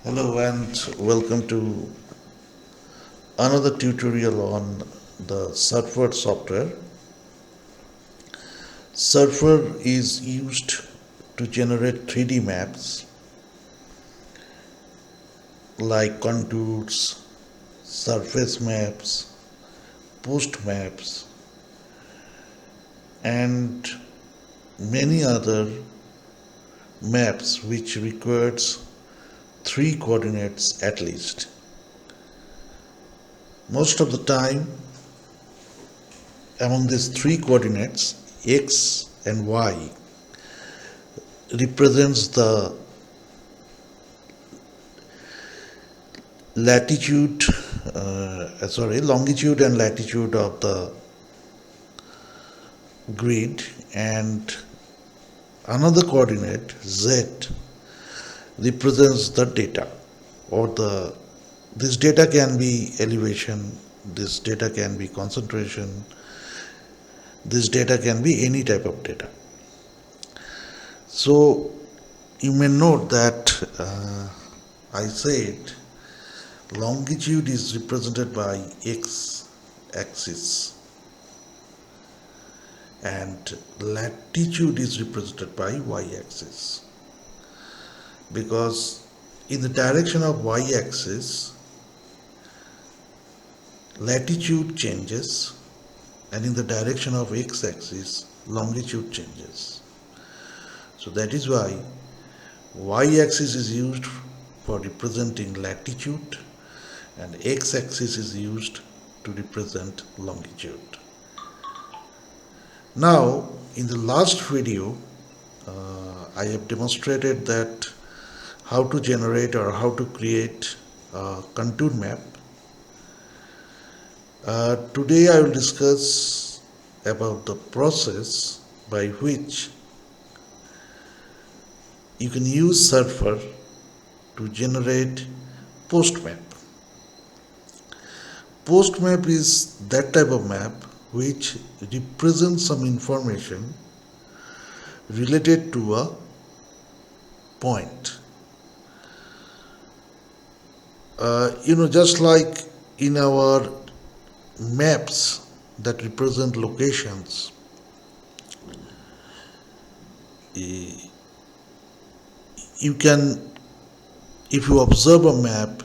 Hello and welcome to another tutorial on the Surfer software. Surfer is used to generate 3D maps like contours, surface maps, post maps, and many other maps which requires 3 coordinates at least. Most of the time, among these 3 coordinates, x and y represents the longitude and latitude of the grid, and another coordinate z represents the data or the this data can be elevation, this data can be concentration, this data can be any type of data. So you may note that I said longitude is represented by x axis and latitude is represented by y axis, because in the direction of y axis latitude changes and in the direction of x axis longitude changes. So that is why y axis is used for representing latitude and x axis is used to represent longitude. Now in the last video I have demonstrated that how to generate or how to create a contour map. Today I will discuss about the process by which you can use Surfer to generate post map. Post map is that type of map which represents some information related to a point. Just like in our maps that represent locations, you can, if you observe a map,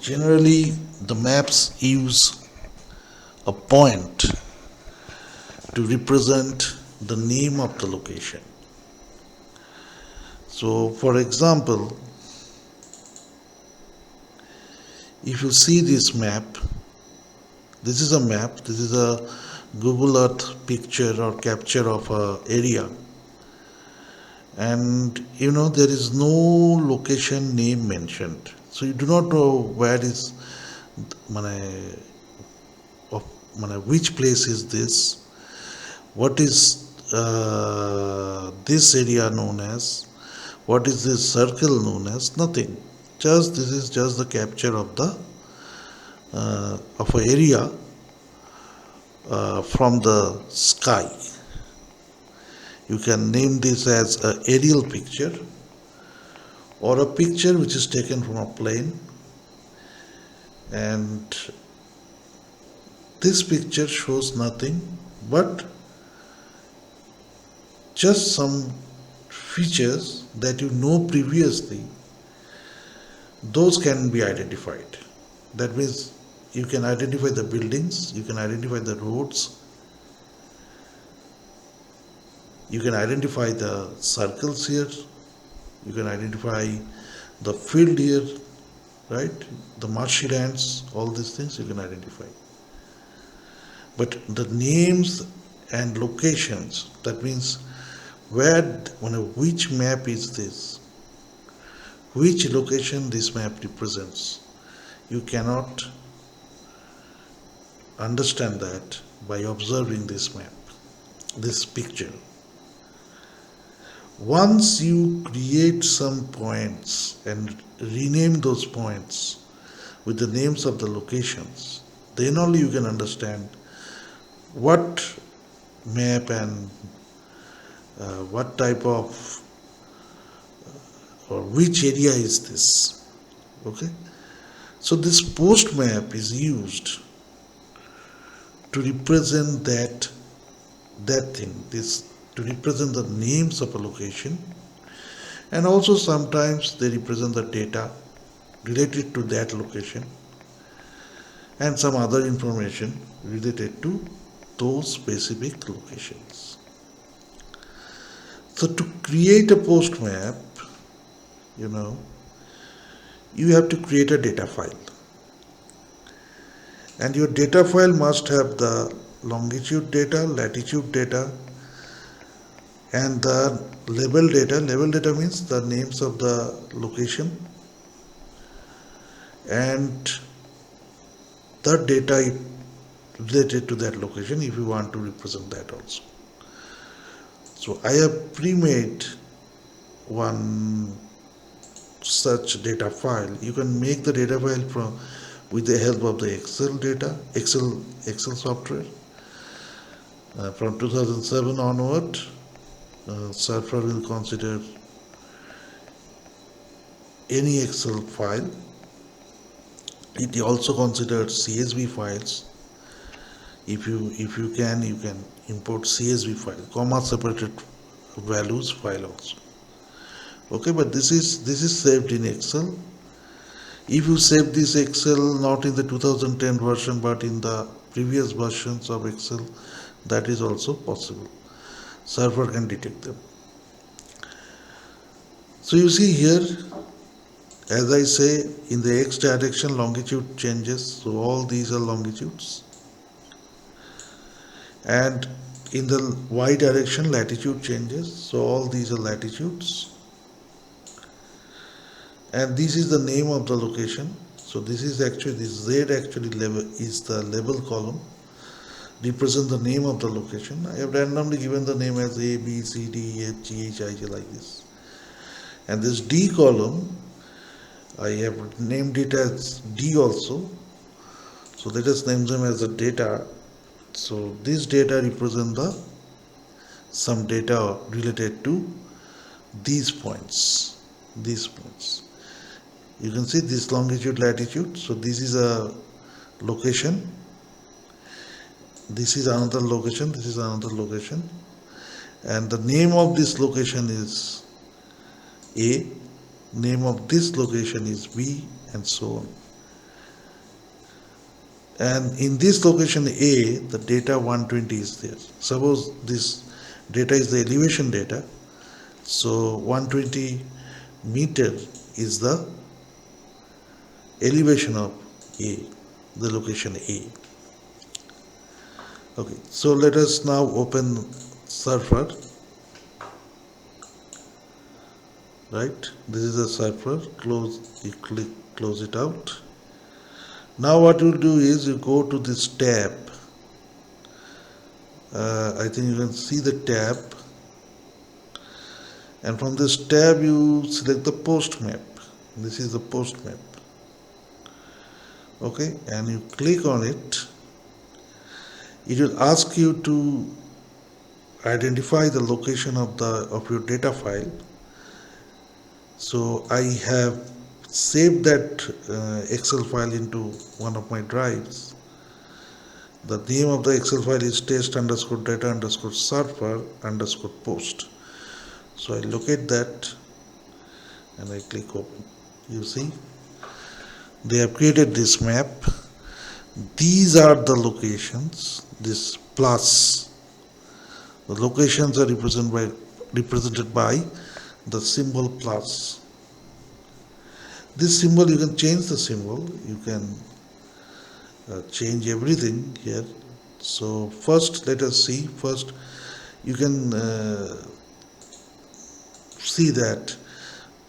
generally the maps use a point to represent the name of the location. So for example, if you see this map, this is a Google Earth picture or capture of a area, and there is no location name mentioned, so you do not know where is which place is this, what is this area known as, what is this circle known as, nothing. Just this is just the capture of the of an area from the sky. You can name this as an aerial picture or a picture which is taken from a plane, and this picture shows nothing but just some features that you know previously. Those can be identified. That means you can identify the buildings, you can identify the roads, you can identify the circles here, you can identify the field here, right? The marshy lands, all these things you can identify. But the names and locations, that means which map is this, which location this map represents, you cannot understand that by observing this map, this picture. Once you create some points and rename those points with the names of the locations, then only you can understand what map and what type of or which area is this. Okay, so this post map is used to represent that thing, this to represent the names of a location, and also sometimes they represent the data related to that location and some other information related to those specific locations. So to create a post map, you know, you have to create a data file. And your data file must have the longitude data, latitude data, and the label data. Label data means the names of the location and the data related to that location if you want to represent that also. So I have pre-made one such data file. You can make the data file from with the help of the Excel software. From 2007 onward, Surfer will consider any Excel file. It also considers CSV files. If you can import CSV file, comma separated values file also. Okay, but this is saved in Excel. If you save this Excel not in the 2010 version but in the previous versions of Excel, that is also possible. Server can detect them. So you see here, as I say, in the X direction longitude changes, so all these are longitudes, and in the Y direction latitude changes, so all these are latitudes, and this is the name of the location. So this is actually, this Z actually level is the label column, represent the name of the location. I have randomly given the name as A, B, C, D, E, F, G, H, I, J, like this. And this D column, I have named it as D also. So let us name them as the data. So this data represent some data related to these points. You can see this longitude, latitude. So this is a location. This is another location. This is another location. And the name of this location is A. Name of this location is B, and so on. And in this location A, the data 120 is there. Suppose this data is the elevation data. So 120 meter is the elevation of A, the location A. Okay, so let us now open Surfer. Right, this is a Surfer. You close it out. Now what you do is you go to this tab. I think you can see the tab, and from this tab you select the post map. This is the post map. Okay, and you click on it. It will ask you to identify the location of your data file. So I have saved that Excel file into one of my drives. The name of the Excel file is test_data_surfer_post. So I locate that and I click open. You see, they have created this map. These are the locations. This plus, the locations are represented by the symbol plus. This symbol, you can change the symbol. You can change everything here. So first let us see. First you can see that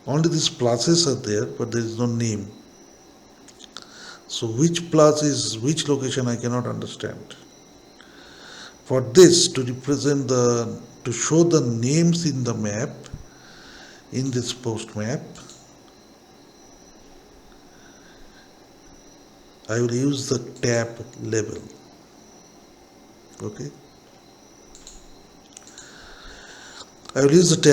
only these pluses are there, but there is no name. So which plus is which location, I cannot understand. For this to to show the names in the map, in this post map, I will use the tab label. Okay, I will use the tab